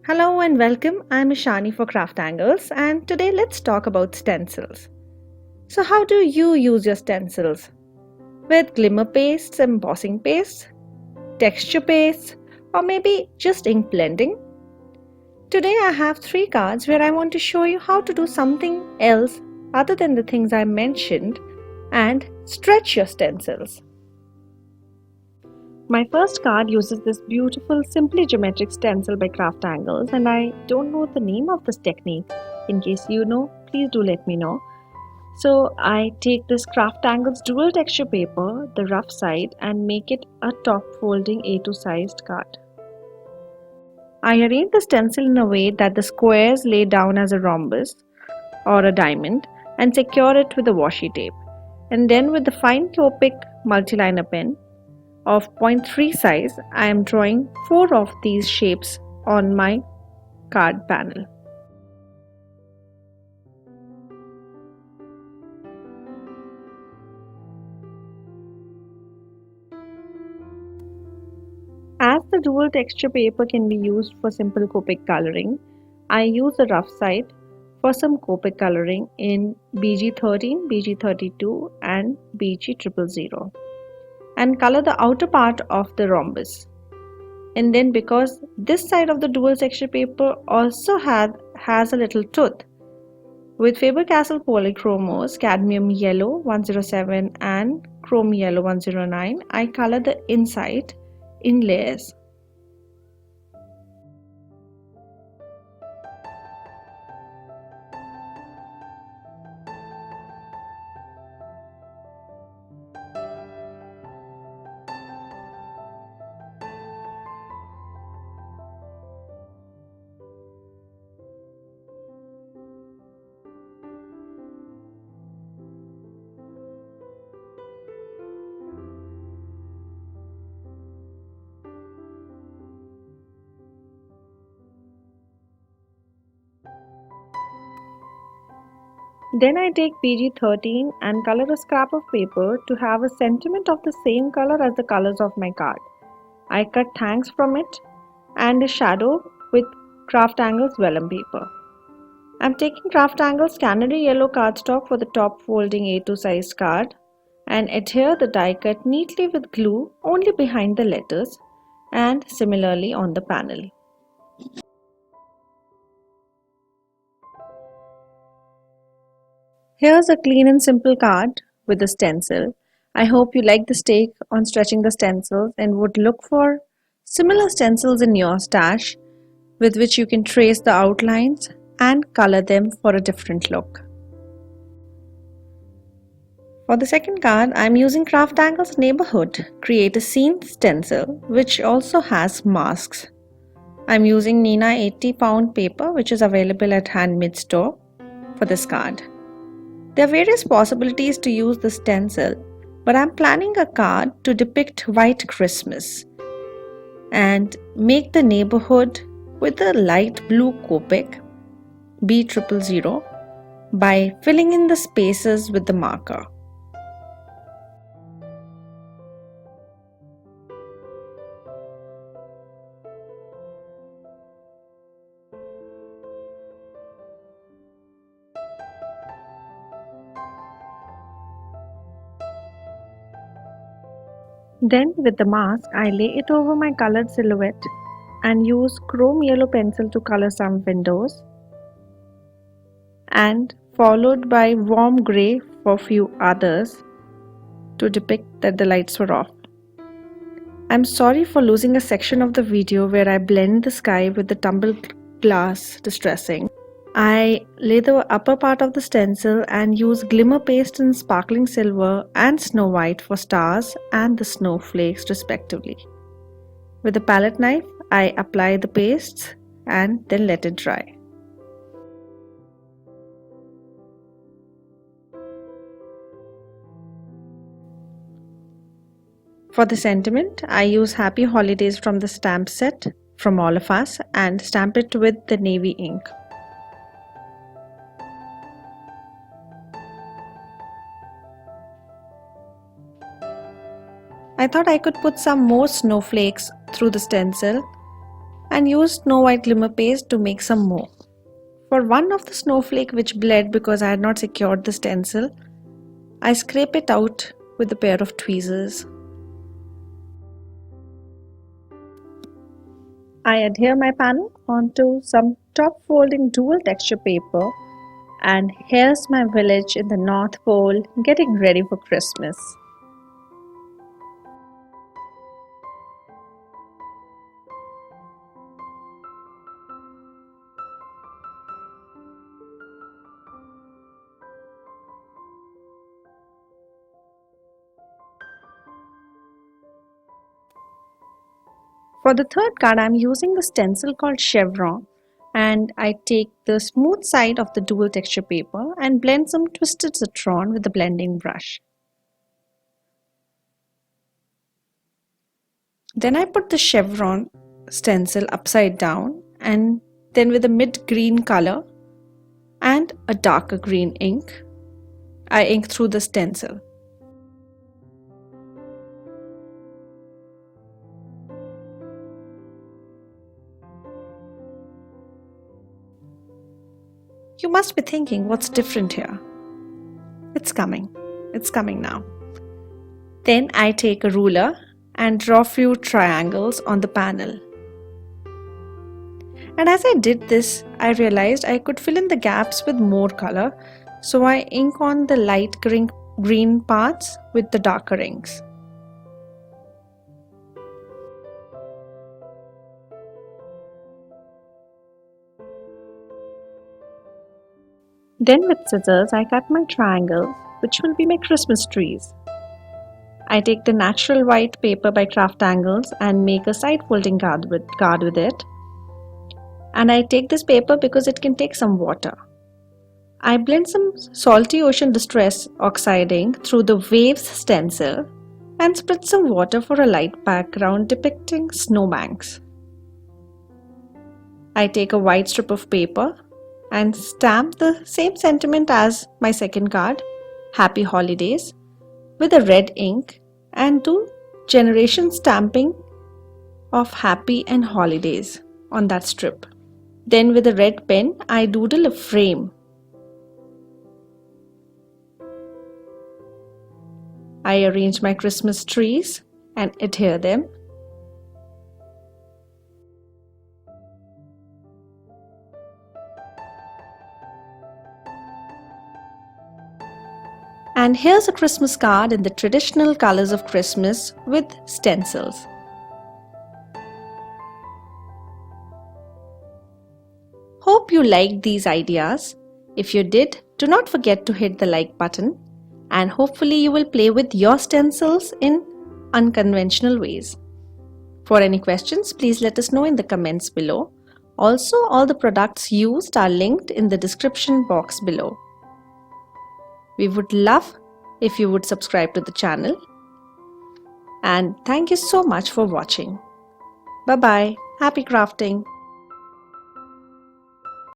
Hello and welcome. I'm Ishani for CrafTangles, and today let's talk about stencils. So, how do you use your stencils? With glimmer pastes, embossing pastes, texture pastes, or maybe just ink blending? Today I have 3 cards where I want to show you how to do something else other than the things I mentioned and stretch your stencils. My first card uses this beautiful Simply Geometric stencil by CrafTangles, and I don't know the name of this technique. In case you know, please do let me know. So I take this CrafTangles dual texture paper, the rough side, and make it a top folding A2 sized card. I arrange the stencil in a way that the squares lay down as a rhombus or a diamond and secure it with a washi tape. And then with the fine Copic multiliner pen of 0.3 size, I am drawing 4 of these shapes on my card panel. As the dual texture paper can be used for simple Copic coloring, I use the rough side for some Copic coloring in BG13, BG32 and BG000 and color the outer part of the rhombus. And then because this side of the dual texture paper also has a little tooth, with Faber-Castell Polychromos, Cadmium Yellow 107 and Chrome Yellow 109, I color the inside in layers. Then I take PG13 and color a scrap of paper to have a sentiment of the same color as the colors of my card. I cut thanks from it and a shadow with CrafTangles vellum paper. I'm taking CrafTangles Canary Yellow cardstock for the top folding A2 size card and adhere the die cut neatly with glue only behind the letters and similarly on the panel. Here's a clean and simple card with a stencil. I hope you like this take on stretching the stencils and would look for similar stencils in your stash with which you can trace the outlines and color them for a different look. For the second card, I am using CrafTangles Neighborhood Create a Scene stencil which also has masks. I am using Nina 80-pound paper which is available at Handmade Store for this card. There are various possibilities to use the stencil, but I'm planning a card to depict White Christmas and make the neighborhood with a light blue Copic B000 by filling in the spaces with the marker. Then with the mask, I lay it over my colored silhouette and use chrome yellow pencil to color some windows and followed by warm grey for few others to depict that the lights were off. I'm sorry for losing a section of the video where I blend the sky with the tumbled glass distressing. I lay the upper part of the stencil and use glimmer paste in sparkling silver and snow white for stars and the snowflakes respectively. With a palette knife, I apply the pastes and then let it dry. For the sentiment, I use Happy Holidays from the stamp set from All of Us and stamp it with the navy ink. I I thought I could put some more snowflakes through the stencil and use snow white glimmer paste to make some more. For one of the snowflake which bled because I had not secured the stencil, I scrape it out with a pair of tweezers. I adhere my panel onto some top folding dual texture paper, and here's my village in the North Pole getting ready for Christmas. For the third card, I'm using the stencil called Chevron, and I take the smooth side of the dual texture paper and blend some twisted citron with the blending brush. Then I put the Chevron stencil upside down, and then with a mid-green color and a darker green ink, I ink through the stencil. You must be thinking, what's different here? It's coming now. Then I take a ruler and draw few triangles on the panel. And as I did this, I realized I could fill in the gaps with more color, so I ink on the light green parts with the darker inks. Then with scissors, I cut my triangles, which will be my Christmas trees. I take the natural white paper by CrafTangles and make a side folding card with it. And I take this paper because it can take some water. I blend some salty ocean distress oxide ink through the waves stencil and spritz some water for a light background depicting snowbanks. I take a white strip of paper and stamp the same sentiment as my second card, Happy Holidays, with a red ink and do generation stamping of Happy and Holidays on that strip. Then with a red pen, I doodle a frame. I arrange my Christmas trees and adhere them. And here's a Christmas card in the traditional colors of Christmas with stencils. Hope you liked these ideas. If you did, do not forget to hit the like button, and hopefully you will play with your stencils in unconventional ways. For any questions, please let us know in the comments below. Also, all the products used are linked in the description box below. We would love if you would subscribe to the channel. And thank you so much for watching. Bye bye. Happy crafting.